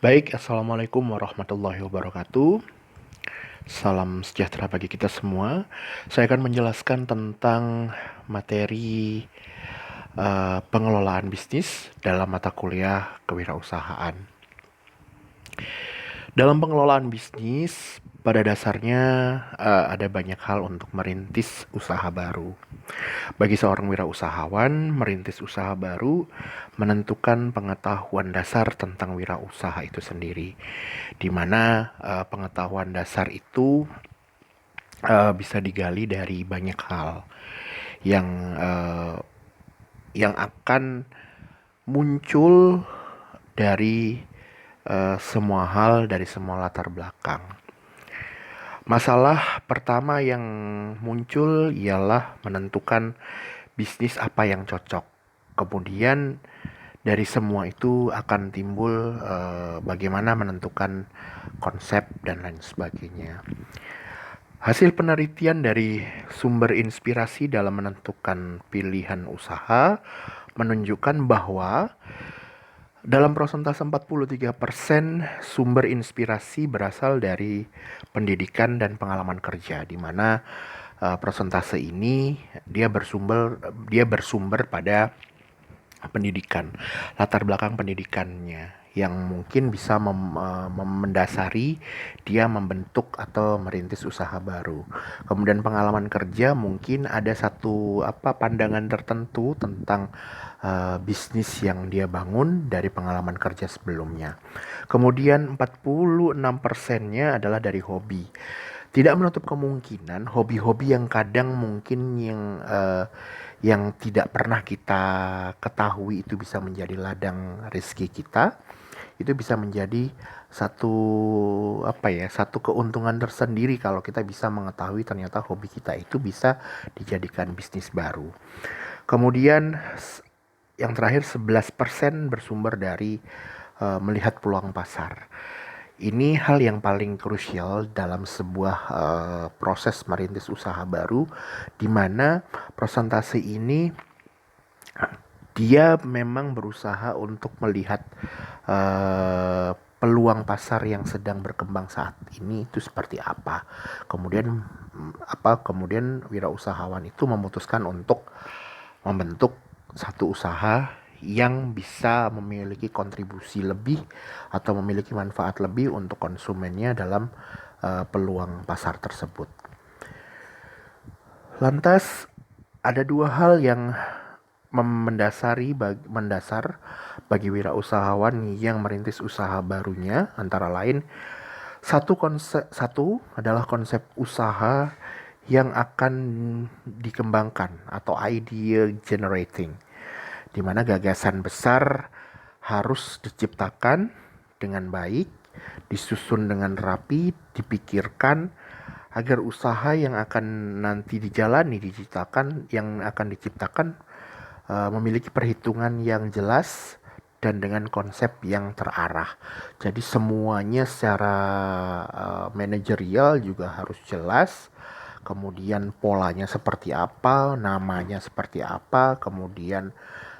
Baik, Assalamualaikum warahmatullahi wabarakatuh. Salam sejahtera bagi kita semua. Saya akan menjelaskan tentang materi pengelolaan bisnis dalam mata kuliah kewirausahaan. Dalam pengelolaan bisnis, pada dasarnya ada banyak hal untuk merintis usaha baru. Bagi seorang wirausahawan, merintis usaha baru menentukan pengetahuan dasar tentang wirausaha itu sendiri, di mana pengetahuan dasar itu bisa digali dari banyak hal yang uh, yang akan muncul dari semua hal, dari semua latar belakang. Masalah pertama yang muncul ialah menentukan bisnis apa yang cocok. Kemudian dari semua itu akan timbul bagaimana menentukan konsep dan lain sebagainya. Hasil penelitian dari sumber inspirasi dalam menentukan pilihan usaha menunjukkan bahwa dalam persentase 43% sumber inspirasi berasal dari pendidikan dan pengalaman kerja, di mana persentase ini dia bersumber pada pendidikan, latar belakang pendidikannya yang mungkin bisa mendasari dia membentuk atau merintis usaha baru. Kemudian pengalaman kerja mungkin ada satu pandangan tertentu tentang bisnis yang dia bangun dari pengalaman kerja sebelumnya. Kemudian 46%-nya adalah dari hobi. Tidak menutup kemungkinan hobi-hobi yang kadang mungkin yang tidak pernah kita ketahui itu bisa menjadi ladang rezeki kita, itu bisa menjadi satu satu keuntungan tersendiri kalau kita bisa mengetahui ternyata hobi kita itu bisa dijadikan bisnis baru. Kemudian yang terakhir 11% bersumber dari melihat peluang pasar. Ini hal yang paling krusial dalam sebuah proses merintis usaha baru, di mana persentase ini dia memang berusaha untuk melihat peluang pasar yang sedang berkembang saat ini itu seperti apa. Kemudian wirausahawan itu memutuskan untuk membentuk satu usaha yang bisa memiliki kontribusi lebih atau memiliki manfaat lebih untuk konsumennya dalam peluang pasar tersebut. Lantas ada dua hal yang mendasar bagi wirausahawan yang merintis usaha barunya, antara lain satu adalah konsep usaha yang akan dikembangkan atau idea generating, di mana gagasan besar harus diciptakan dengan baik, disusun dengan rapi, dipikirkan agar usaha yang akan nanti diciptakan memiliki perhitungan yang jelas dan dengan konsep yang terarah. Jadi semuanya secara manajerial juga harus jelas. Kemudian polanya seperti apa, namanya seperti apa, kemudian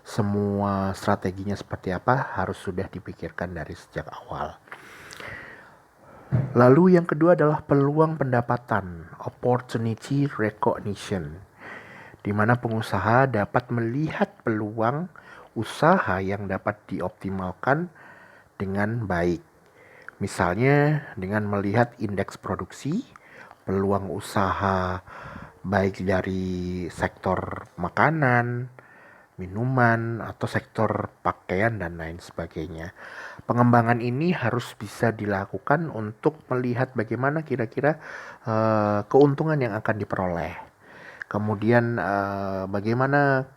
semua strateginya seperti apa harus sudah dipikirkan dari sejak awal. Lalu yang kedua adalah peluang pendapatan, opportunity recognition, di mana pengusaha dapat melihat peluang usaha yang dapat dioptimalkan dengan baik. Misalnya dengan melihat indeks produksi, peluang usaha baik dari sektor makanan, minuman, atau sektor pakaian dan lain sebagainya. Pengembangan ini harus bisa dilakukan untuk melihat bagaimana kira-kira keuntungan yang akan diperoleh. Kemudian bagaimana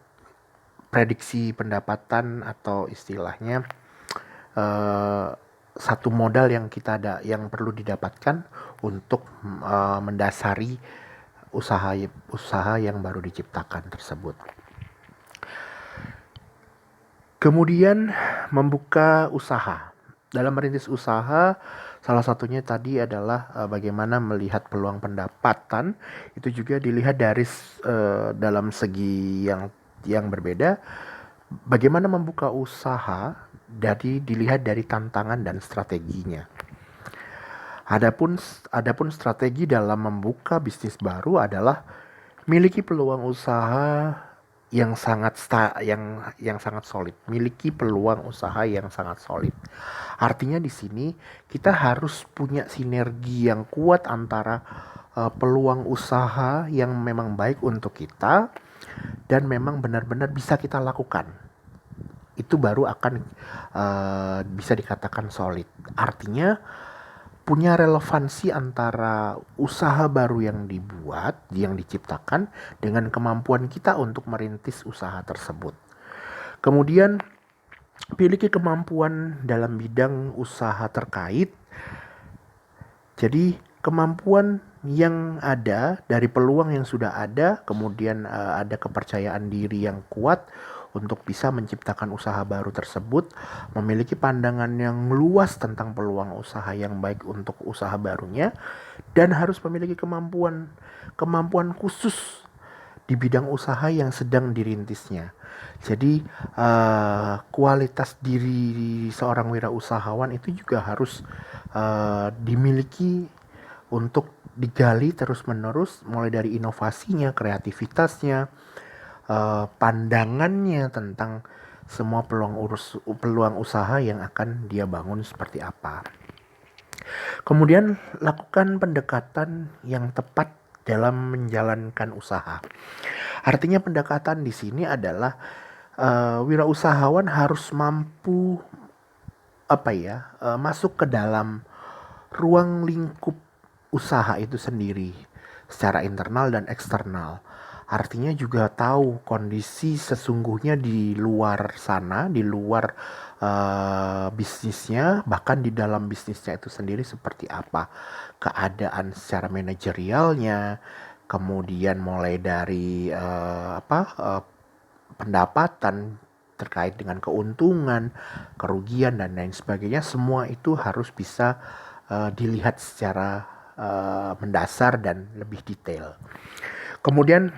prediksi pendapatan atau istilahnya satu modal yang yang perlu didapatkan untuk mendasari usaha yang baru diciptakan tersebut. Kemudian membuka usaha. Dalam merintis usaha, salah satunya tadi adalah bagaimana melihat peluang pendapatan. Itu juga dilihat dari dalam segi yang berbeda. Bagaimana membuka usaha Jadi dilihat dari tantangan dan strateginya. Adapun strategi dalam membuka bisnis baru adalah miliki peluang usaha yang sangat solid, miliki peluang usaha yang sangat solid. Artinya di sini kita harus punya sinergi yang kuat antara peluang usaha yang memang baik untuk kita dan memang benar-benar bisa kita lakukan. Itu baru akan bisa dikatakan solid. Artinya punya relevansi antara usaha baru yang dibuat, yang diciptakan, dengan kemampuan kita untuk merintis usaha tersebut. Kemudian, miliki kemampuan dalam bidang usaha terkait. Jadi, kemampuan yang ada dari peluang yang sudah ada, kemudian ada kepercayaan diri yang kuat untuk bisa menciptakan usaha baru tersebut, memiliki pandangan yang luas tentang peluang usaha yang baik untuk usaha barunya, dan harus memiliki kemampuan khusus di bidang usaha yang sedang dirintisnya. Jadi kualitas diri seorang wirausahawan itu juga harus dimiliki untuk digali terus-menerus, mulai dari inovasinya, kreativitasnya, pandangannya tentang semua peluang usaha yang akan dia bangun seperti apa. Kemudian lakukan pendekatan yang tepat dalam menjalankan usaha. Artinya pendekatan di sini adalah wirausahawan harus mampu masuk ke dalam ruang lingkup usaha itu sendiri secara internal dan eksternal. Artinya juga tahu kondisi sesungguhnya di luar sana, di luar bisnisnya, bahkan di dalam bisnisnya itu sendiri seperti apa keadaan secara manajerialnya, kemudian mulai dari pendapatan terkait dengan keuntungan, kerugian dan lain sebagainya, semua itu harus bisa dilihat secara mendasar dan lebih detail. Kemudian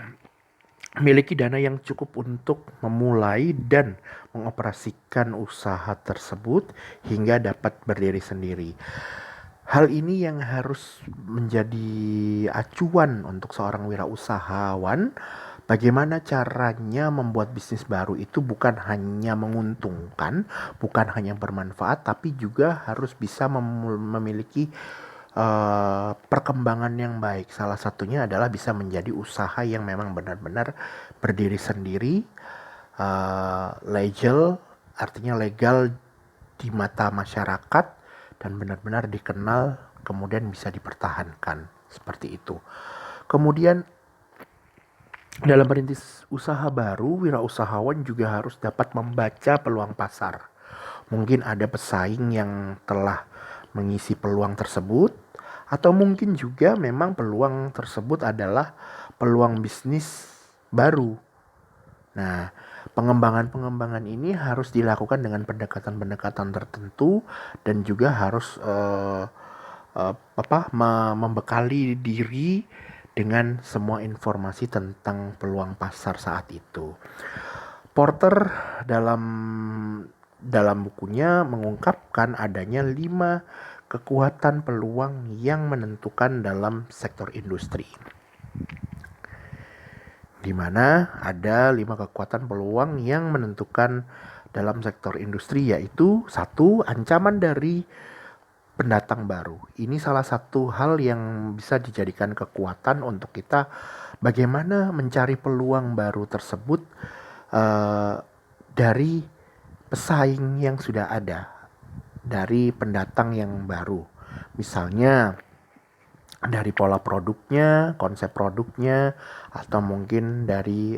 miliki dana yang cukup untuk memulai dan mengoperasikan usaha tersebut hingga dapat berdiri sendiri. Hal ini yang harus menjadi acuan untuk seorang wirausahawan. Bagaimana caranya membuat bisnis baru itu bukan hanya menguntungkan, bukan hanya bermanfaat, tapi juga harus bisa memiliki perkembangan yang baik. Salah satunya adalah bisa menjadi usaha yang memang benar-benar berdiri sendiri, legal, artinya legal di mata masyarakat dan benar-benar dikenal, kemudian bisa dipertahankan seperti itu. Kemudian dalam merintis usaha baru, wirausahawan juga harus dapat membaca peluang pasar. Mungkin ada pesaing yang telah mengisi peluang tersebut, atau mungkin juga memang peluang tersebut adalah peluang bisnis baru. Nah, pengembangan ini harus dilakukan dengan pendekatan-pendekatan tertentu dan juga harus membekali diri dengan semua informasi tentang peluang pasar saat itu. Porter dalam bukunya mengungkapkan adanya 5 kekuatan peluang yang menentukan dalam sektor industri. Di mana ada 5 kekuatan peluang yang menentukan dalam sektor industri, yaitu 1. Ancaman dari pendatang baru. Ini salah satu hal yang bisa dijadikan kekuatan untuk kita bagaimana mencari peluang baru tersebut dari pesaing yang sudah ada, dari pendatang yang baru. Misalnya dari pola produknya, konsep produknya, atau mungkin dari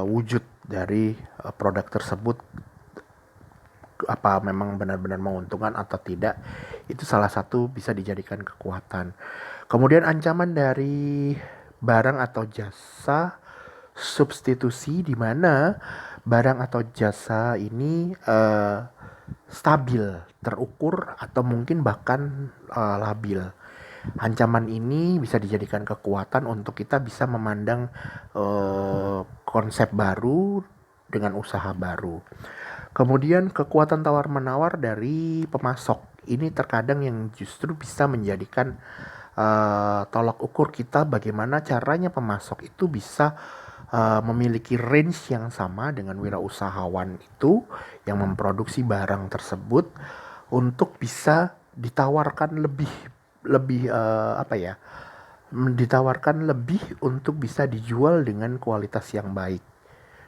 wujud dari produk tersebut, apa memang benar-benar menguntungkan atau tidak. Itu salah satu bisa dijadikan kekuatan. Kemudian ancaman dari barang atau jasa substitusi, di mana barang atau jasa ini stabil, terukur, atau mungkin bahkan labil. Ancaman ini bisa dijadikan kekuatan untuk kita bisa memandang konsep baru dengan usaha baru. Kemudian kekuatan tawar-menawar dari pemasok. Ini terkadang yang justru bisa menjadikan tolak ukur kita bagaimana caranya pemasok itu bisa memiliki range yang sama dengan wirausahawan itu yang memproduksi barang tersebut untuk bisa ditawarkan lebih lebih apa ya ditawarkan lebih untuk bisa dijual dengan kualitas yang baik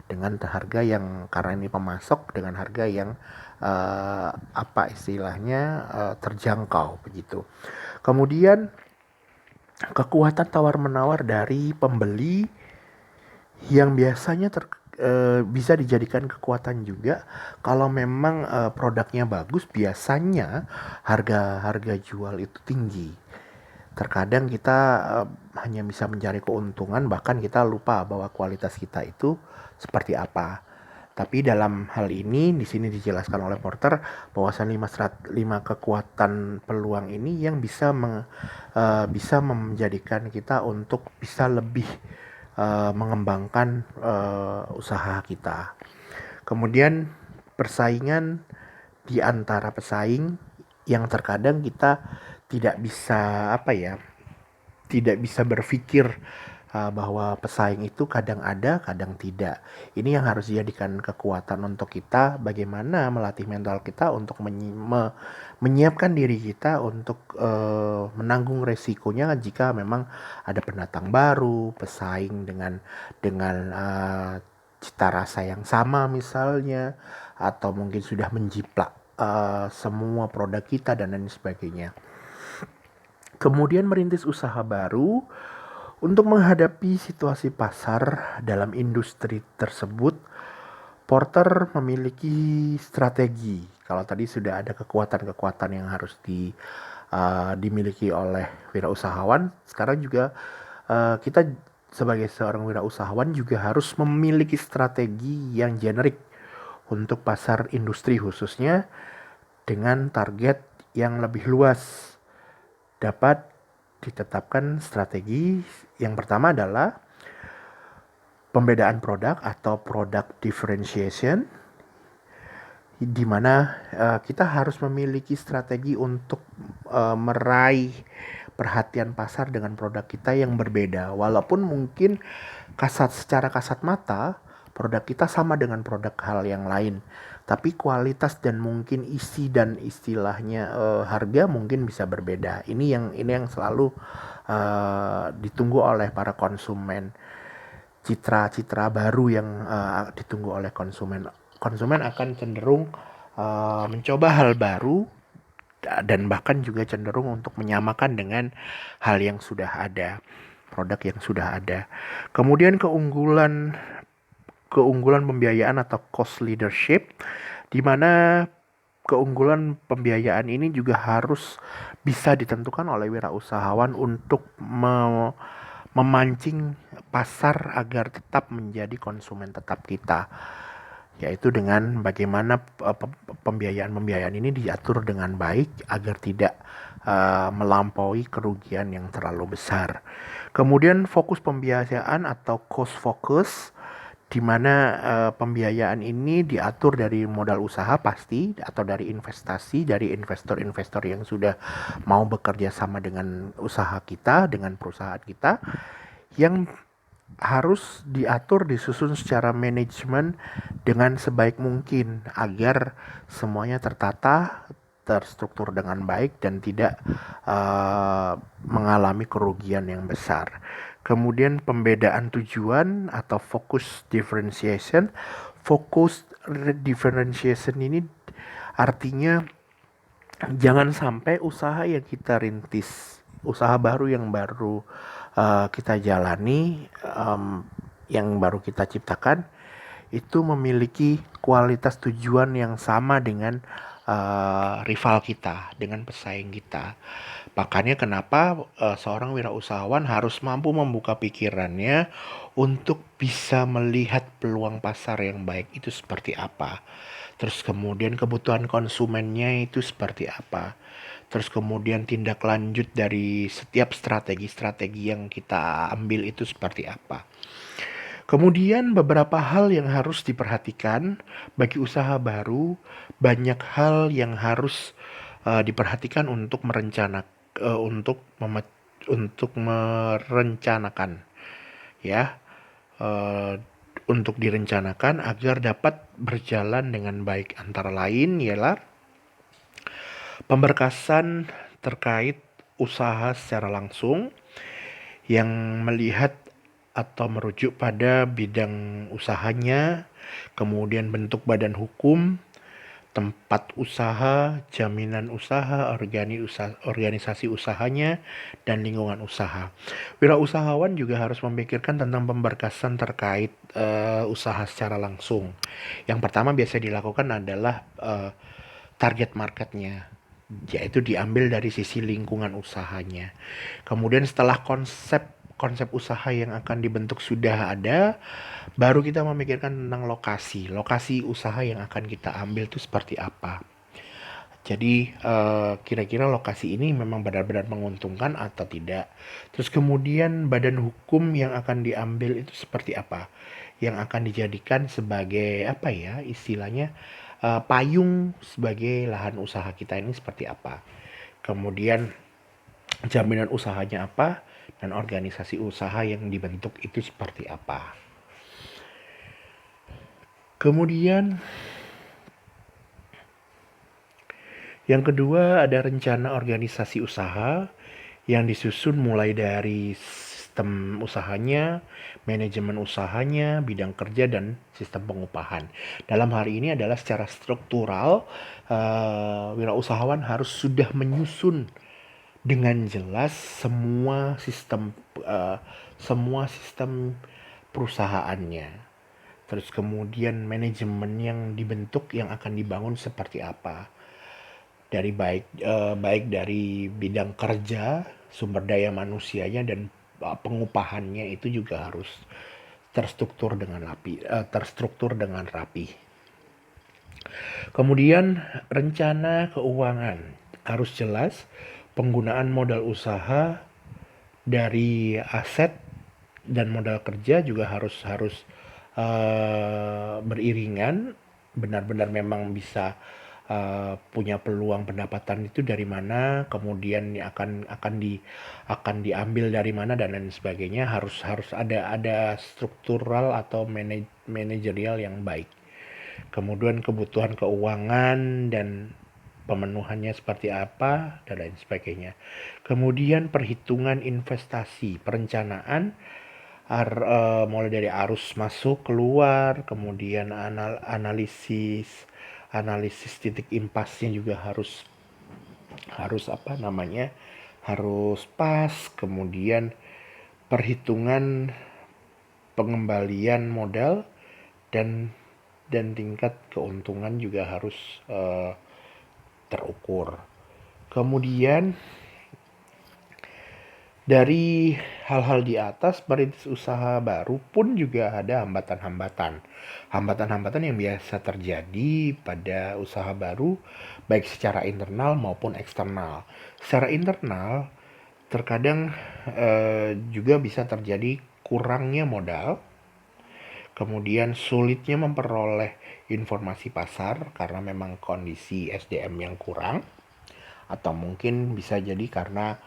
dengan harga yang karena ini pemasok dengan harga yang apa istilahnya terjangkau begitu. Kemudian kekuatan tawar-menawar dari pembeli yang biasanya bisa dijadikan kekuatan juga kalau memang produknya bagus, biasanya harga jual itu tinggi. Terkadang kita hanya bisa mencari keuntungan, bahkan kita lupa bahwa kualitas kita itu seperti apa. Tapi dalam hal ini di sini dijelaskan oleh Porter bahwasan 5 kekuatan peluang ini yang bisa menjadikan kita untuk bisa lebih mengembangkan usaha kita. Kemudian persaingan di antara pesaing yang terkadang kita tidak bisa tidak bisa berpikir bahwa pesaing itu kadang ada, kadang tidak. Ini yang harus dijadikan kekuatan untuk kita, bagaimana melatih mental kita untuk menyiapkan diri kita untuk menanggung resikonya jika memang ada pendatang baru, pesaing dengan cita rasa yang sama misalnya, atau mungkin sudah menjiplak semua produk kita dan lain sebagainya. Kemudian merintis usaha baru untuk menghadapi situasi pasar dalam industri tersebut. Porter memiliki strategi. Kalau tadi sudah ada kekuatan-kekuatan yang harus dimiliki oleh wirausahawan, sekarang juga kita sebagai seorang wirausahawan juga harus memiliki strategi yang generik untuk pasar industri khususnya dengan target yang lebih luas. Dapat ditetapkan strategi yang pertama adalah pembedaan produk atau product differentiation, di mana kita harus memiliki strategi untuk meraih perhatian pasar dengan produk kita yang berbeda. Walaupun mungkin secara kasat mata produk kita sama dengan produk hal yang lain, tapi kualitas dan mungkin isi dan istilahnya harga mungkin bisa berbeda. Ini yang selalu ditunggu oleh para konsumen. Citra baru yang ditunggu oleh konsumen. Konsumen akan cenderung mencoba hal baru dan bahkan juga cenderung untuk menyamakan dengan hal yang sudah ada, produk yang sudah ada. Kemudian keunggulan pembiayaan atau cost leadership, di mana keunggulan pembiayaan ini juga harus bisa ditentukan oleh wirausahawan untuk memancing pasar agar tetap menjadi konsumen tetap kita, yaitu dengan bagaimana pembiayaan ini diatur dengan baik agar tidak melampaui kerugian yang terlalu besar. Kemudian fokus pembiayaan atau cost focus, di mana pembiayaan ini diatur dari modal usaha pasti atau dari investasi dari investor-investor yang sudah mau bekerja sama dengan usaha kita, dengan perusahaan kita, yang harus diatur, disusun secara manajemen dengan sebaik mungkin agar semuanya tertata, terstruktur dengan baik dan tidak mengalami kerugian yang besar. Kemudian pembedaan tujuan atau focus differentiation. Focus differentiation ini artinya jangan sampai usaha yang kita rintis, usaha baru yang baru kita jalani, yang baru kita ciptakan, itu memiliki kualitas tujuan yang sama dengan rival kita, dengan pesaing kita. Makanya kenapa seorang wirausahawan harus mampu membuka pikirannya untuk bisa melihat peluang pasar yang baik itu seperti apa. Terus kemudian kebutuhan konsumennya itu seperti apa. Terus kemudian tindak lanjut dari setiap strategi-strategi yang kita ambil itu seperti apa. Kemudian beberapa hal yang harus diperhatikan bagi usaha baru, banyak hal yang harus diperhatikan untuk untuk merencanakan, ya. eh, untuk direncanakan agar dapat berjalan dengan baik, antara lain ialah pemberkasan terkait usaha secara langsung yang melihat atau merujuk pada bidang usahanya, kemudian bentuk badan hukum, tempat usaha, jaminan usaha, organisasi usahanya, dan lingkungan usaha. Wirausahawan juga harus memikirkan tentang pemberkasan terkait usaha secara langsung. Yang pertama biasa dilakukan adalah target marketnya, yaitu diambil dari sisi lingkungan usahanya. Kemudian setelah konsep konsep usaha yang akan dibentuk sudah ada, baru kita memikirkan tentang lokasi usaha yang akan kita ambil itu seperti apa. Jadi kira-kira lokasi ini memang benar-benar menguntungkan atau tidak. Terus kemudian badan hukum yang akan diambil itu seperti apa? Yang akan dijadikan sebagai apa ya istilahnya, payung sebagai lahan usaha kita ini seperti apa. Kemudian jaminan usahanya apa dan organisasi usaha yang dibentuk itu seperti apa. Kemudian yang kedua ada rencana organisasi usaha yang disusun mulai dari sistem usahanya, manajemen usahanya, bidang kerja, dan sistem pengupahan. Dalam hal ini adalah secara struktural, wirausahawan harus sudah menyusun dengan jelas semua sistem perusahaannya. Terus kemudian manajemen yang dibentuk yang akan dibangun seperti apa, baik dari bidang kerja, sumber daya manusianya, dan pengupahannya itu juga harus terstruktur dengan rapi. Kemudian rencana keuangan harus jelas, penggunaan modal usaha dari aset dan modal kerja juga harus harus beriringan, benar-benar memang bisa punya peluang pendapatan itu dari mana, kemudian akan diambil dari mana, dan lain sebagainya. Harus ada struktural atau manajerial yang baik. Kemudian kebutuhan keuangan dan pemenuhannya seperti apa, dan lain sebagainya. Kemudian perhitungan investasi, perencanaan mulai dari arus masuk keluar, kemudian analisis titik impasnya juga harus harus apa namanya harus pas. Kemudian perhitungan pengembalian modal dan tingkat keuntungan juga harus terukur. Kemudian dari hal-hal di atas, merintis usaha baru pun juga ada hambatan-hambatan. Hambatan-hambatan yang biasa terjadi pada usaha baru, baik secara internal maupun eksternal. Secara internal, terkadang juga bisa terjadi kurangnya modal, kemudian sulitnya memperoleh informasi pasar karena memang kondisi SDM yang kurang, atau mungkin bisa jadi karena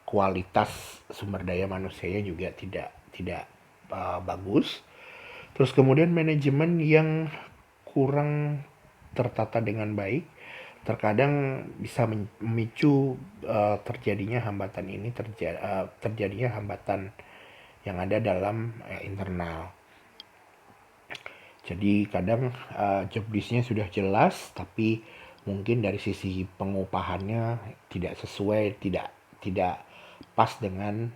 kualitas sumber daya manusianya juga tidak bagus. Terus kemudian manajemen yang kurang tertata dengan baik terkadang bisa memicu terjadinya hambatan yang ada dalam internal. Jadi kadang job list-nya sudah jelas, tapi mungkin dari sisi pengupahannya tidak sesuai, tidak pas dengan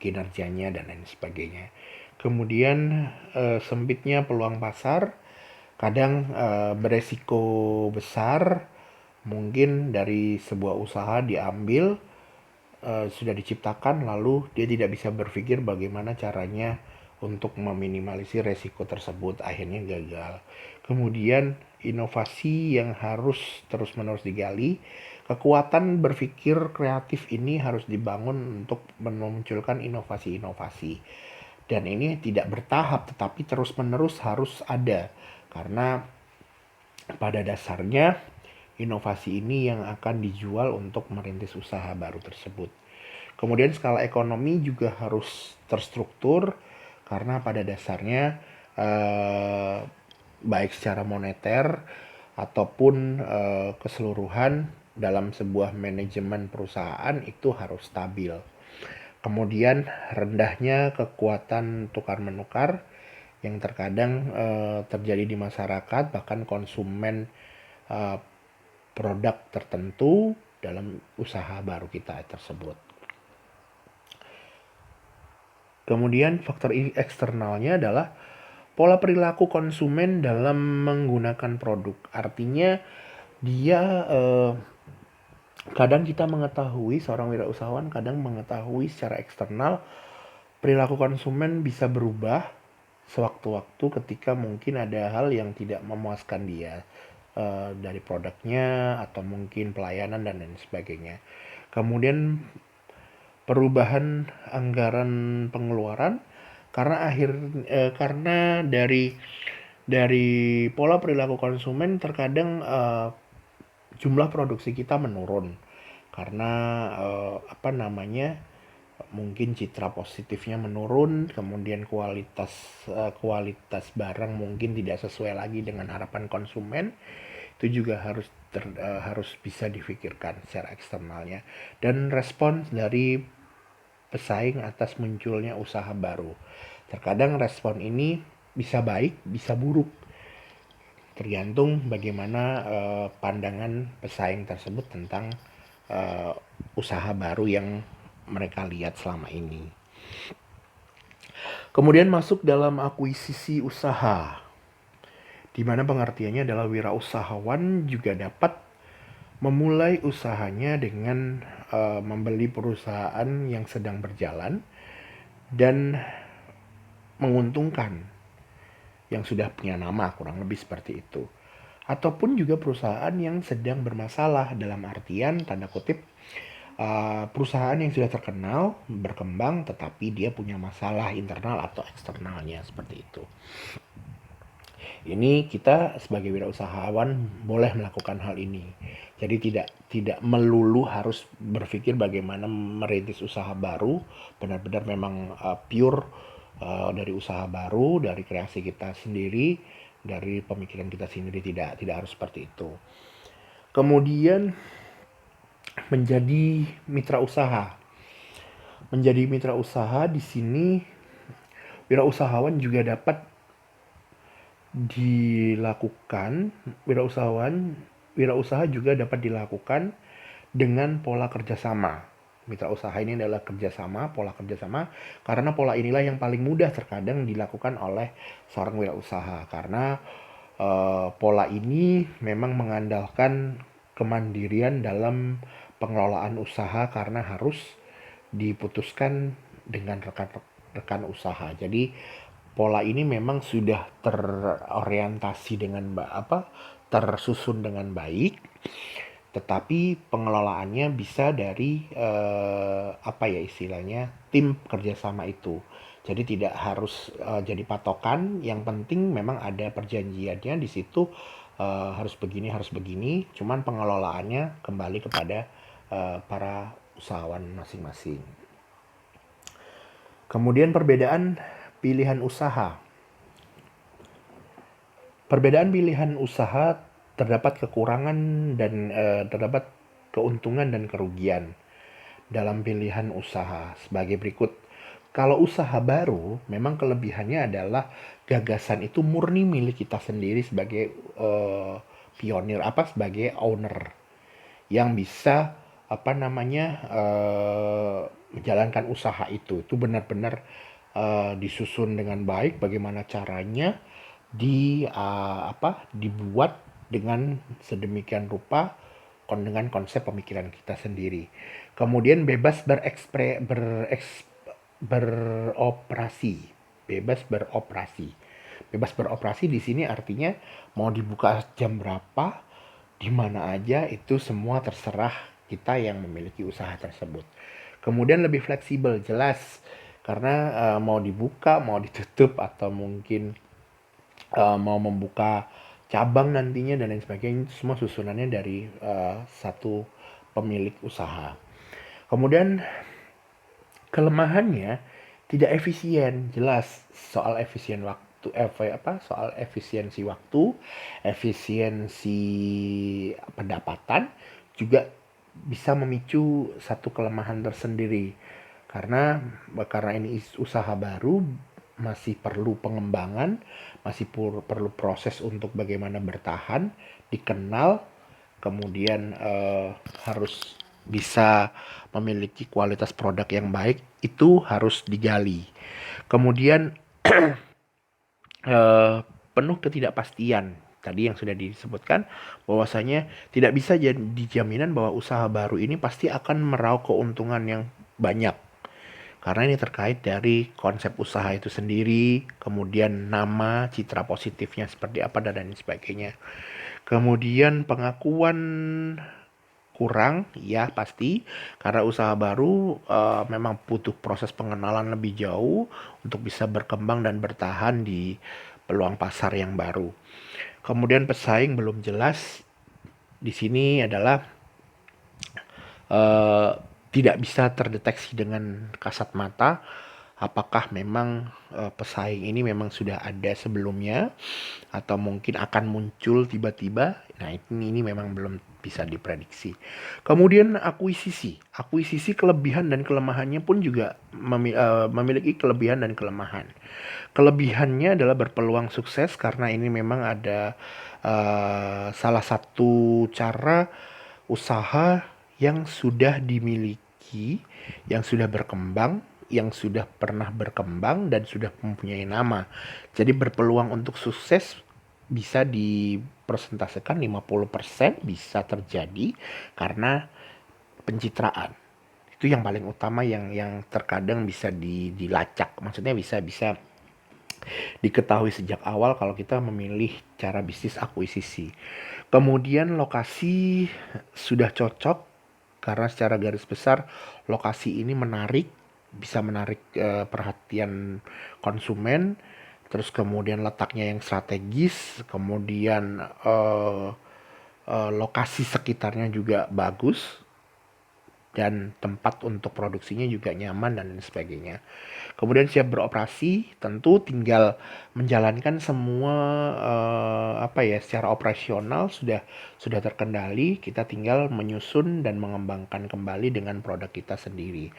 kinerjanya, dan lain sebagainya. Kemudian sempitnya peluang pasar, kadang beresiko besar. Mungkin dari sebuah usaha diambil, sudah diciptakan, lalu dia tidak bisa berpikir bagaimana caranya untuk meminimalisir resiko tersebut, akhirnya gagal. Kemudian inovasi yang harus terus-menerus digali. Kekuatan berpikir kreatif ini harus dibangun untuk memunculkan inovasi-inovasi. Dan ini tidak bertahap, tetapi terus-menerus harus ada. Karena pada dasarnya inovasi ini yang akan dijual untuk merintis usaha baru tersebut. Kemudian skala ekonomi juga harus terstruktur karena pada dasarnya baik secara moneter ataupun keseluruhan dalam sebuah manajemen perusahaan itu harus stabil. Kemudian rendahnya kekuatan tukar menukar yang terkadang terjadi di masyarakat, bahkan konsumen uh, produk tertentu dalam usaha baru kita tersebut. Kemudian faktor eksternalnya adalah pola perilaku konsumen dalam menggunakan produk. Artinya dia kadang kita mengetahui, seorang wirausahawan kadang mengetahui secara eksternal perilaku konsumen bisa berubah sewaktu-waktu ketika mungkin ada hal yang tidak memuaskan dia dari produknya atau mungkin pelayanan dan lain sebagainya. Kemudian perubahan anggaran pengeluaran karena dari pola perilaku konsumen terkadang jumlah produksi kita menurun karena mungkin citra positifnya menurun, kemudian kualitas barang mungkin tidak sesuai lagi dengan harapan konsumen. Itu juga harus bisa difikirkan secara eksternalnya. Dan respon dari pesaing atas munculnya usaha baru. Terkadang respon ini bisa baik, bisa buruk, tergantung bagaimana pandangan pesaing tersebut tentang usaha baru yang mereka lihat selama ini. Kemudian masuk dalam akuisisi usaha, di mana pengertiannya adalah wirausahawan juga dapat memulai usahanya dengan membeli perusahaan yang sedang berjalan dan menguntungkan, yang sudah punya nama, kurang lebih seperti itu. Ataupun juga perusahaan yang sedang bermasalah, dalam artian tanda kutip perusahaan yang sudah terkenal, berkembang, tetapi dia punya masalah internal atau eksternalnya, seperti itu. Ini kita sebagai wirausahawan boleh melakukan hal ini. Jadi tidak melulu harus berpikir bagaimana merintis usaha baru, benar-benar memang pure dari usaha baru, dari kreasi kita sendiri, dari pemikiran kita sendiri, tidak harus seperti itu. Kemudian menjadi mitra usaha. Menjadi mitra usaha di sini wirausahawan juga dapat dilakukan, wirausaha juga dapat dilakukan dengan pola kerjasama. Mitra usaha ini adalah pola kerjasama, karena pola inilah yang paling mudah terkadang dilakukan oleh seorang wirausaha, karena pola ini memang mengandalkan kemandirian dalam pengelolaan usaha karena harus diputuskan dengan rekan-rekan usaha. Jadi pola ini memang sudah terorientasi dengan tersusun dengan baik, tetapi pengelolaannya bisa dari istilahnya tim kerjasama itu. Jadi tidak harus jadi patokan. Yang penting memang ada perjanjiannya di situ, harus begini. Cuman pengelolaannya kembali kepada para usahawan masing-masing. Kemudian perbedaan pilihan usaha. Perbedaan pilihan usaha terdapat kekurangan dan terdapat keuntungan dan kerugian dalam pilihan usaha sebagai berikut. Kalau usaha baru, memang kelebihannya adalah gagasan itu murni milik kita sendiri sebagai pionir, sebagai owner yang bisa menjalankan usaha itu benar-benar disusun dengan baik, bagaimana caranya dibuat dengan sedemikian rupa dengan konsep pemikiran kita sendiri. Kemudian bebas beroperasi. Bebas beroperasi di sini artinya mau dibuka jam berapa, di mana aja, itu semua terserah kita yang memiliki usaha tersebut. Kemudian lebih fleksibel, jelas Karena mau dibuka, mau ditutup, atau mungkin mau membuka cabang nantinya dan lain sebagainya, itu semua susunannya dari satu pemilik usaha. Kemudian kelemahannya tidak efisien, jelas soal efisien waktu, soal efisiensi waktu, efisiensi pendapatan juga bisa memicu satu kelemahan tersendiri. Karena ini usaha baru, masih perlu pengembangan, masih perlu proses untuk bagaimana bertahan, dikenal, kemudian harus bisa memiliki kualitas produk yang baik, itu harus digali. Kemudian eh, penuh ketidakpastian. Tadi yang sudah disebutkan bahwasanya tidak bisa jadi jaminan bahwa usaha baru ini pasti akan meraup keuntungan yang banyak. Karena ini terkait dari konsep usaha itu sendiri, kemudian nama, citra positifnya seperti apa, dan lain sebagainya. Kemudian pengakuan kurang, ya pasti, karena usaha baru memang butuh proses pengenalan lebih jauh untuk bisa berkembang dan bertahan di peluang pasar yang baru. Kemudian pesaing belum jelas di sini adalah eh, tidak bisa terdeteksi dengan kasat mata apakah memang pesaing ini memang sudah ada sebelumnya atau mungkin akan muncul tiba-tiba. Nah, ini memang belum bisa diprediksi. Kemudian akuisisi. Akuisisi kelebihan dan kelemahannya pun juga memiliki kelebihan dan kelemahan. Kelebihannya adalah berpeluang sukses karena ini memang ada salah satu cara usaha yang sudah dimiliki, yang sudah berkembang, yang sudah pernah berkembang dan sudah mempunyai nama. Jadi berpeluang untuk sukses bisa dipresentasikan 50% bisa terjadi karena pencitraan. Itu yang paling utama, yang terkadang bisa dilacak. Maksudnya bisa bisa diketahui sejak awal kalau kita memilih cara bisnis akuisisi. Kemudian lokasi sudah cocok karena secara garis besar lokasi ini menarik, bisa menarik perhatian konsumen. Terus kemudian letaknya yang strategis, kemudian lokasi sekitarnya juga bagus, dan tempat untuk produksinya juga nyaman dan lain sebagainya. Kemudian siap beroperasi, tentu tinggal menjalankan semua secara operasional sudah terkendali, kita tinggal menyusun dan mengembangkan kembali dengan produk kita sendiri.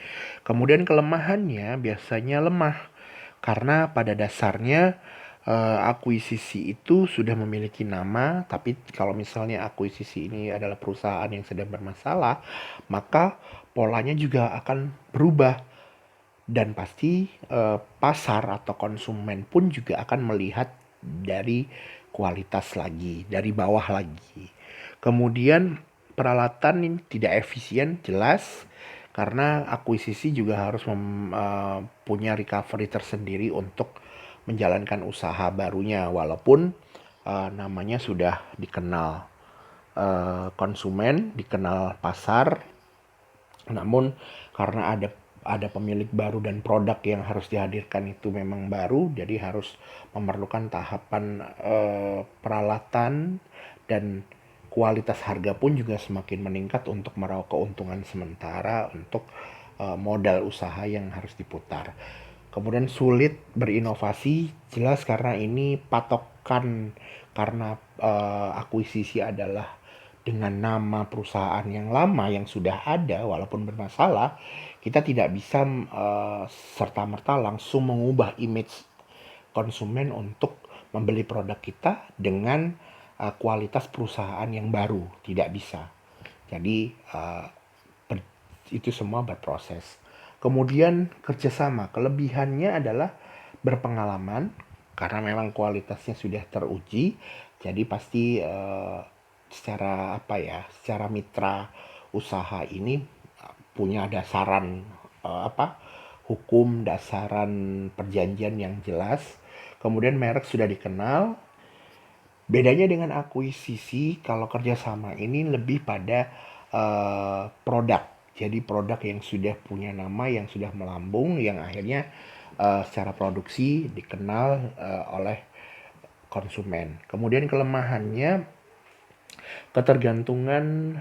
Kemudian kelemahannya biasanya lemah karena pada dasarnya akuisisi itu sudah memiliki nama, tapi kalau misalnya akuisisi ini adalah perusahaan yang sedang bermasalah, maka polanya juga akan berubah dan pasti pasar atau konsumen pun juga akan melihat dari kualitas lagi, dari bawah lagi. Kemudian peralatan ini tidak efisien, jelas, karena akuisisi juga harus punya recovery tersendiri untuk menjalankan usaha barunya, walaupun namanya sudah dikenal konsumen, dikenal pasar, namun karena ada pemilik baru dan produk yang harus dihadirkan itu memang baru, jadi harus memerlukan tahapan peralatan, dan kualitas harga pun juga semakin meningkat untuk meraup keuntungan sementara untuk modal usaha yang harus diputar. Kemudian sulit berinovasi, jelas karena ini patokan, karena akuisisi adalah dengan nama perusahaan yang lama yang sudah ada walaupun bermasalah, kita tidak bisa serta-merta langsung mengubah image konsumen untuk membeli produk kita dengan kualitas perusahaan yang baru, tidak bisa. Jadi itu semua berproses. Kemudian kerjasama, kelebihannya adalah berpengalaman karena memang kualitasnya sudah teruji, jadi pasti secara mitra usaha ini punya dasaran hukum, dasaran perjanjian yang jelas. Kemudian merek sudah dikenal. Bedanya dengan akuisisi, kalau kerjasama ini lebih pada produk. Jadi produk yang sudah punya nama, yang sudah melambung, yang akhirnya secara produksi dikenal oleh konsumen. Kemudian kelemahannya ketergantungan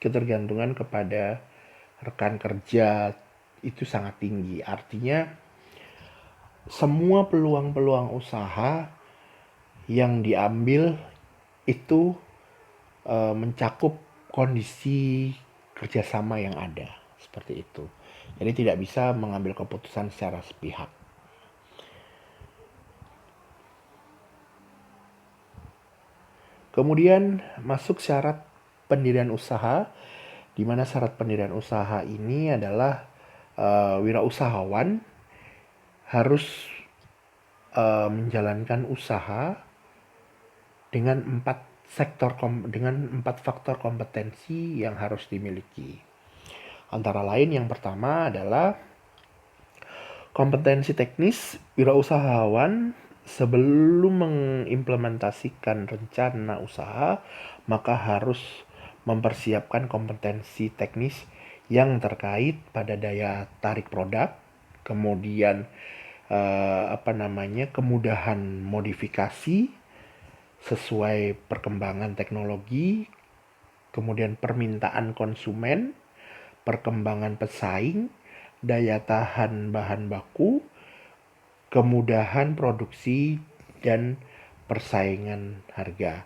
ketergantungan kepada rekan kerja itu sangat tinggi. Artinya semua peluang-peluang usaha yang diambil itu mencakup kondisi kerjasama yang ada seperti itu. Jadi tidak bisa mengambil keputusan secara sepihak. Kemudian masuk syarat pendirian usaha, di mana syarat pendirian usaha ini adalah wirausahawan harus menjalankan usaha dengan empat faktor kompetensi yang harus dimiliki. Antara lain yang pertama adalah kompetensi teknis. Wirausahawan sebelum mengimplementasikan rencana usaha, maka harus mempersiapkan kompetensi teknis yang terkait pada daya tarik produk, kemudian kemudahan modifikasi sesuai perkembangan teknologi, kemudian permintaan konsumen, perkembangan pesaing, daya tahan bahan baku, kemudahan produksi, dan persaingan harga.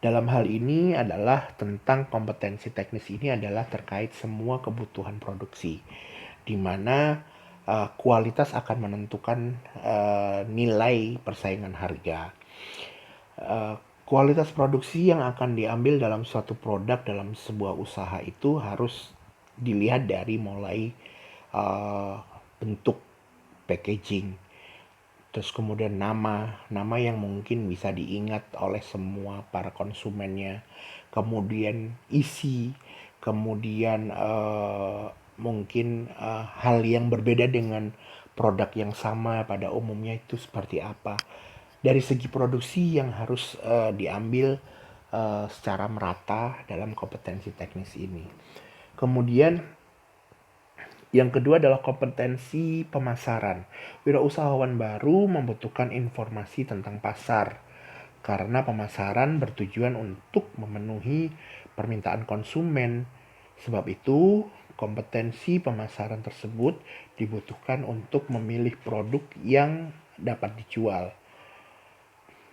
Dalam hal ini adalah tentang kompetensi teknis ini adalah terkait semua kebutuhan produksi, di mana kualitas akan menentukan nilai persaingan harga. Kualitas produksi yang akan diambil dalam suatu produk dalam sebuah usaha itu harus dilihat dari mulai bentuk packaging, terus kemudian nama yang mungkin bisa diingat oleh semua para konsumennya, kemudian isi, kemudian mungkin hal yang berbeda dengan produk yang sama pada umumnya itu seperti apa. Dari segi produksi yang harus diambil secara merata dalam kompetensi teknis ini. Kemudian yang kedua adalah kompetensi pemasaran. Wirausahawan baru membutuhkan informasi tentang pasar karena pemasaran bertujuan untuk memenuhi permintaan konsumen. Sebab itu, kompetensi pemasaran tersebut dibutuhkan untuk memilih produk yang dapat dijual,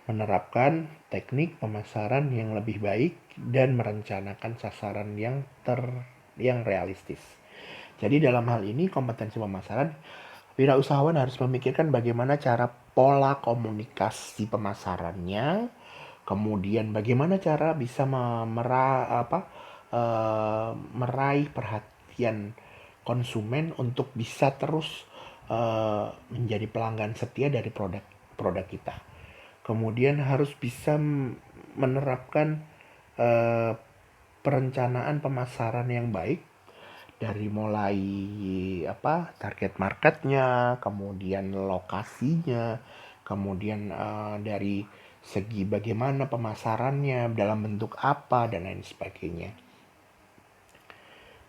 menerapkan teknik pemasaran yang lebih baik, dan merencanakan sasaran yang realistis. Jadi dalam hal ini kompetensi pemasaran, wirausahawan harus memikirkan bagaimana cara pola komunikasi pemasarannya, kemudian bagaimana cara bisa meraih perhatian konsumen untuk bisa terus menjadi pelanggan setia dari produk kita. Kemudian harus bisa menerapkan perencanaan pemasaran yang baik dari mulai target marketnya, kemudian lokasinya, kemudian dari segi bagaimana pemasarannya, dalam bentuk apa, dan lain sebagainya.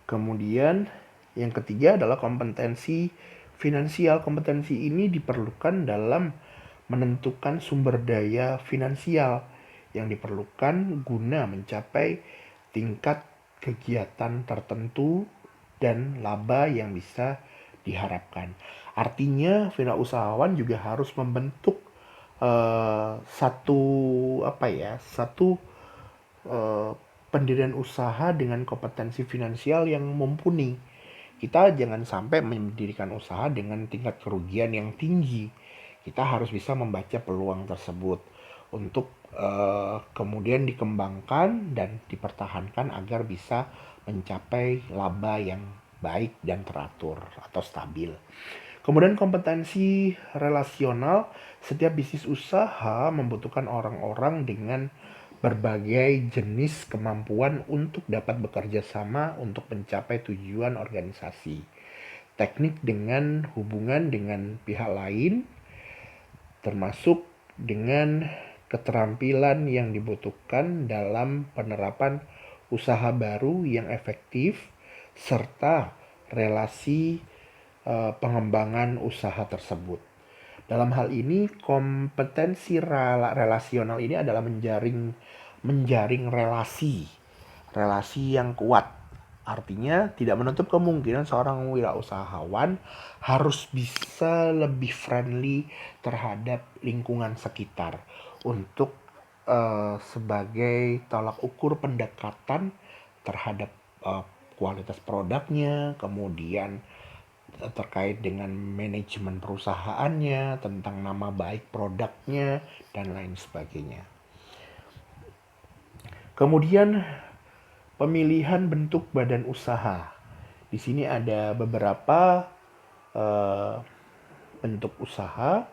Kemudian yang ketiga adalah kompetensi finansial. Kompetensi ini diperlukan dalam menentukan sumber daya finansial yang diperlukan guna mencapai tingkat kegiatan tertentu dan laba yang bisa diharapkan. Artinya, wirausahawan juga harus membentuk satu pendirian usaha dengan kompetensi finansial yang mumpuni. Kita jangan sampai mendirikan usaha dengan tingkat kerugian yang tinggi. Kita harus bisa membaca peluang tersebut untuk kemudian dikembangkan dan dipertahankan agar bisa mencapai laba yang baik dan teratur atau stabil. Kemudian kompetensi relasional, setiap bisnis usaha membutuhkan orang-orang dengan berbagai jenis kemampuan untuk dapat bekerja sama untuk mencapai tujuan organisasi. Teknik dengan hubungan dengan pihak lain, termasuk dengan keterampilan yang dibutuhkan dalam penerapan usaha baru yang efektif, serta relasi pengembangan usaha tersebut. Dalam hal ini, kompetensi relasional ini adalah menjaring relasi yang kuat. Artinya tidak menutup kemungkinan seorang wirausahawan harus bisa lebih friendly terhadap lingkungan sekitar untuk sebagai tolak ukur pendekatan terhadap kualitas produknya, kemudian terkait dengan manajemen perusahaannya, tentang nama baik produknya, dan lain sebagainya. Kemudian pemilihan bentuk badan usaha. Di sini ada beberapa bentuk usaha.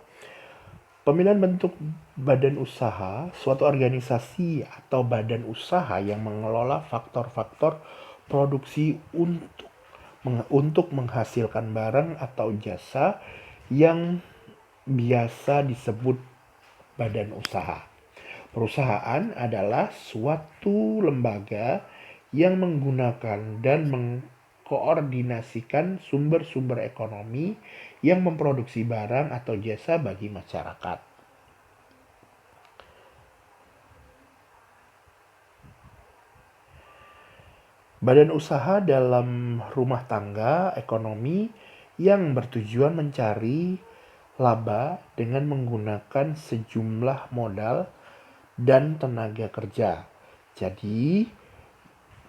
Pemilihan bentuk badan usaha, suatu organisasi atau badan usaha yang mengelola faktor-faktor produksi untuk menghasilkan barang atau jasa yang biasa disebut badan usaha. Perusahaan adalah suatu lembaga yang menggunakan dan mengkoordinasikan sumber-sumber ekonomi yang memproduksi barang atau jasa bagi masyarakat. Badan usaha dalam rumah tangga ekonomi yang bertujuan mencari laba dengan menggunakan sejumlah modal dan tenaga kerja. Jadi,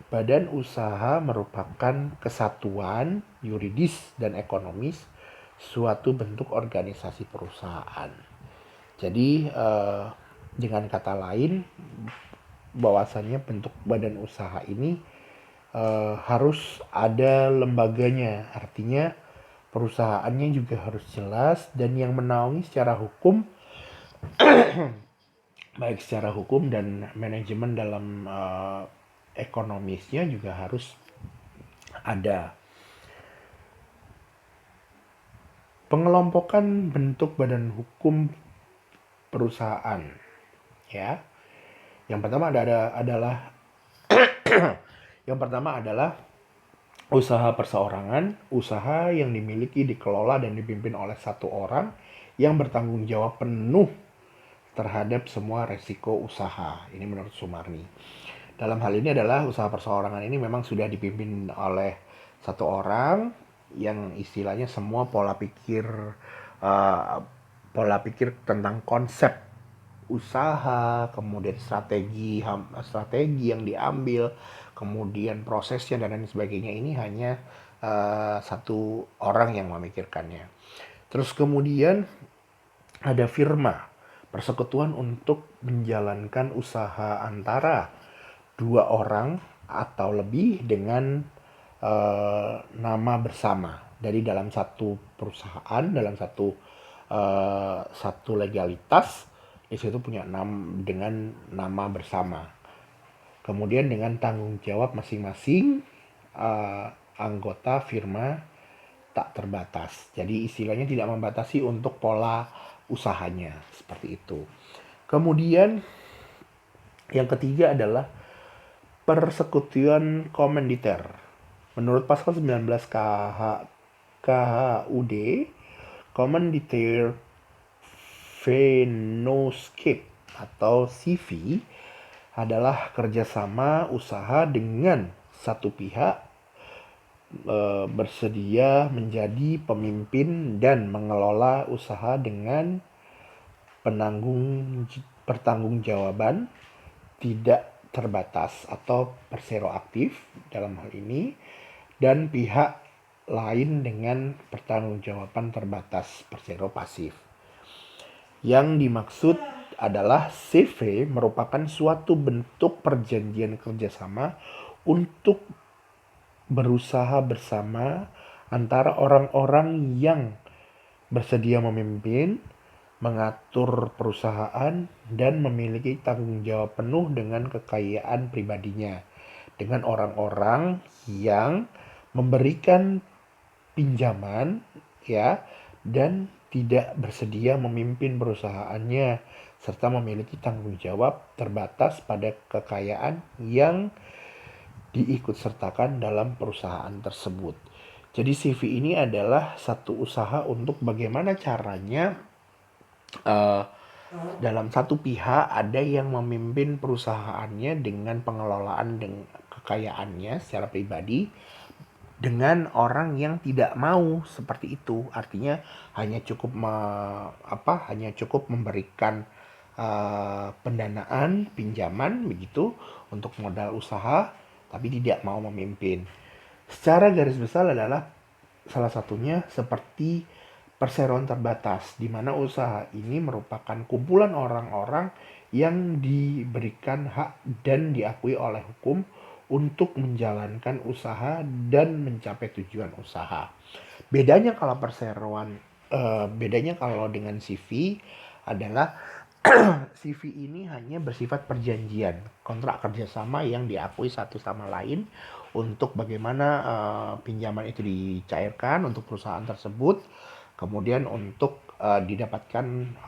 badan usaha merupakan kesatuan yuridis dan ekonomis suatu bentuk organisasi perusahaan. Jadi, dengan kata lain, bahwasannya bentuk badan usaha ini harus ada lembaganya. Artinya perusahaannya juga harus jelas dan yang menaungi secara hukum baik secara hukum dan manajemen dalam ekonomisnya juga harus ada. Pengelompokan bentuk badan hukum perusahaan, ya. Yang pertama adalah usaha perseorangan, usaha yang dimiliki, dikelola, dan dipimpin oleh satu orang yang bertanggung jawab penuh terhadap semua resiko usaha. Ini menurut Sumarni. Dalam hal ini adalah usaha perseorangan ini memang sudah dipimpin oleh satu orang yang istilahnya semua pola pikir tentang konsep usaha, kemudian strategi yang diambil, kemudian prosesnya dan lain sebagainya ini hanya satu orang yang memikirkannya. Terus kemudian ada firma, persekutuan untuk menjalankan usaha antara dua orang atau lebih dengan nama bersama. Dari dalam satu perusahaan, dalam satu legalitas, di situ punya dengan nama bersama. Kemudian dengan tanggung jawab masing-masing anggota firma tak terbatas. Jadi istilahnya tidak membatasi untuk pola usahanya, seperti itu. Kemudian yang ketiga adalah persekutuan komanditer. Menurut pasal 19 KHUD, komanditer Fellowship atau CV adalah kerjasama usaha dengan satu pihak bersedia menjadi pemimpin dan mengelola usaha dengan pertanggungjawaban tidak terbatas atau perseroaktif dalam hal ini, dan pihak lain dengan pertanggungjawaban terbatas persero pasif. Yang dimaksud adalah CV merupakan suatu bentuk perjanjian kerjasama untuk berusaha bersama antara orang-orang yang bersedia memimpin, mengatur perusahaan, dan memiliki tanggung jawab penuh dengan kekayaan pribadinya, dengan orang-orang yang memberikan pinjaman, ya, dan tidak bersedia memimpin perusahaannya, serta memiliki tanggung jawab terbatas pada kekayaan yang diikutsertakan dalam perusahaan tersebut. Jadi CV ini adalah satu usaha untuk bagaimana caranya dalam satu pihak ada yang memimpin perusahaannya dengan pengelolaan dengan kekayaannya secara pribadi dengan orang yang tidak mau seperti itu. Artinya hanya cukup hanya cukup memberikan pendanaan, pinjaman begitu untuk modal usaha, tapi tidak mau memimpin. Secara garis besar adalah salah satunya seperti perseroan terbatas, di mana usaha ini merupakan kumpulan orang-orang yang diberikan hak dan diakui oleh hukum untuk menjalankan usaha dan mencapai tujuan usaha. Bedanya kalau bedanya kalau dengan CV adalah CV ini hanya bersifat perjanjian, kontrak kerjasama yang diakui satu sama lain untuk bagaimana pinjaman itu dicairkan untuk perusahaan tersebut, kemudian untuk didapatkan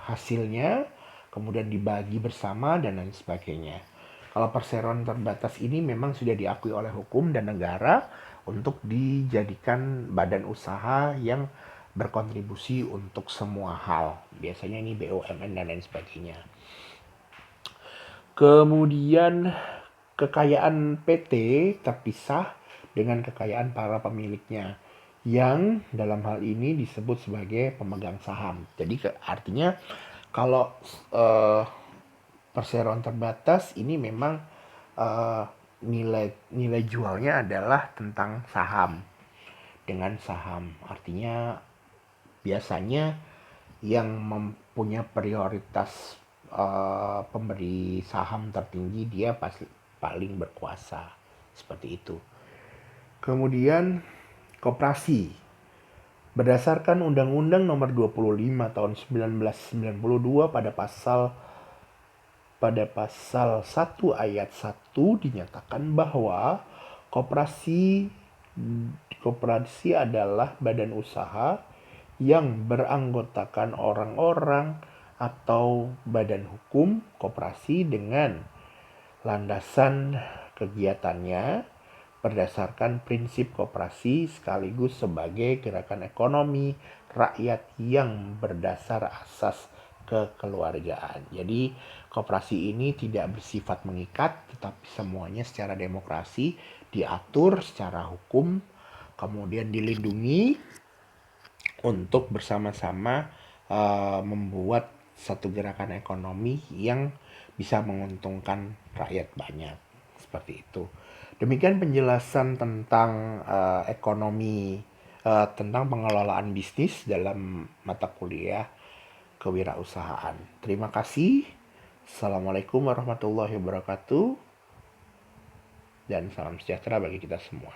hasilnya, kemudian dibagi bersama dan lain sebagainya. Kalau perseroan terbatas ini memang sudah diakui oleh hukum dan negara untuk dijadikan badan usaha yang berkontribusi untuk semua hal. Biasanya ini BUMN dan lain sebagainya. Kemudian kekayaan PT terpisah dengan kekayaan para pemiliknya yang dalam hal ini disebut sebagai pemegang saham. Jadi artinya kalau perseroan terbatas ini memang nilai jualnya adalah tentang saham dengan saham. Artinya biasanya yang mempunyai prioritas pemberi saham tertinggi dia pasti paling berkuasa, seperti itu. Kemudian koperasi. Berdasarkan Undang-Undang Nomor 25 Tahun 1992 pada pasal 1 ayat 1 dinyatakan bahwa koperasi adalah badan usaha yang beranggotakan orang-orang atau badan hukum koperasi dengan landasan kegiatannya berdasarkan prinsip koperasi sekaligus sebagai gerakan ekonomi rakyat yang berdasar asas kekeluargaan. Jadi koperasi ini tidak bersifat mengikat, tetapi semuanya secara demokrasi diatur secara hukum, kemudian dilindungi untuk bersama-sama membuat satu gerakan ekonomi yang bisa menguntungkan rakyat banyak. Seperti itu. Demikian penjelasan tentang ekonomi, tentang pengelolaan bisnis dalam mata kuliah kewirausahaan. Terima kasih. Assalamualaikum warahmatullahi wabarakatuh. Dan salam sejahtera bagi kita semua.